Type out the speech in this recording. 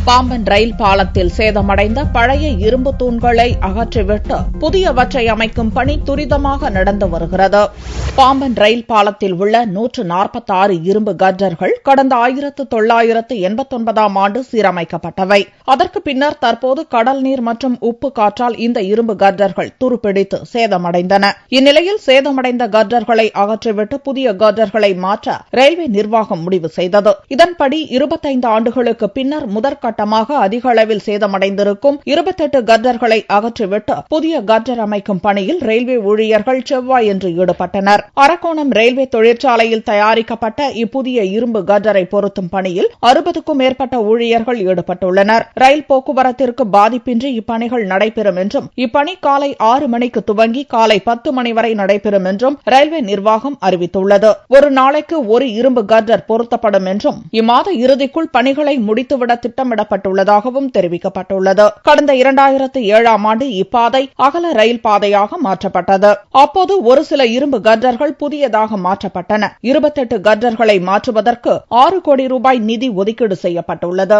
பாம்பன் ரயில் பாலத்தில் சேதமடைந்த பழைய இரும்பு தூண்களை அகற்றிவிட்டு புதியவற்றை அமைக்கும் பணி துரிதமாக நடந்து வருகிறது. பாம்பன் ரயில் பாலத்தில் உள்ள 146 இரும்பு கர்டர்கள் கடந்த 1989ஆம் ஆண்டு சீரமைக்கப்பட்டவை. அதற்கு பின்னர் தற்போது கடல் நீர் மற்றும் உப்பு காற்றால் இந்த இரும்பு கர்டர்கள் துருப்பிடித்து சேதமடைந்தன. இந்நிலையில் சேதமடைந்த கர்டர்களை அகற்றிவிட்டு புதிய கர்டர்களை மாற்ற ரயில்வே நிர்வாகம் முடிவு செய்தது. இதன்படி 25 ஆண்டுகளுக்கு பின்னர் முதற்கட்டமாக அதிக அளவில் சேதமடைந்திருக்கும் 28 கர்டர்களை அகற்றிவிட்டு புதிய கர்டர் அமைக்கும் பணியில் ரயில்வே ஊழியர்கள் செவ்வாயன்று ஈடுபட்டனர். அரக்கோணம் ரயில்வே தொழிற்சாலையில் தயாரிக்கப்பட்ட இப்புதிய இரும்பு கர்டரை பொருத்தும் பணியில் 60க்கும் மேற்பட்ட ஊழியர்கள் ஈடுபட்டுள்ளனர். ரயில் போக்குவரத்திற்கு பாதிப்பின்றி இப்பணிகள் நடைபெறும் என்றும் இப்பணி காலை 6 மணிக்கு துவங்கி காலை 10 மணி வரை நடைபெறும் என்றும் ரயில்வே நிர்வாகம் அறிவித்துள்ளது. ஒரு நாளைக்கு ஒரு இரும்பு கர்டர் பொருத்தப்படும் என்றும் இம்மாத இறுதிக்குள் பணிகளை முடித்துவிட திட்டமிடப்பட்டுள்ளதாகவும் தெரிவிக்கப்பட்டுள்ளது. கடந்த 2007ஆம் ஆண்டு இப்பாதை அகல ரயில் பாதையாக மாற்றப்பட்டது. அப்போது ஒரு சில இரும்பு கர்டர்கள் புதியதாக மாற்றப்பட்டன. 28 கர்டர்களை மாற்றுவதற்கு 6 கோடி ரூபாய் நிதி ஒதுக்கீடு செய்யப்பட்டுள்ளது.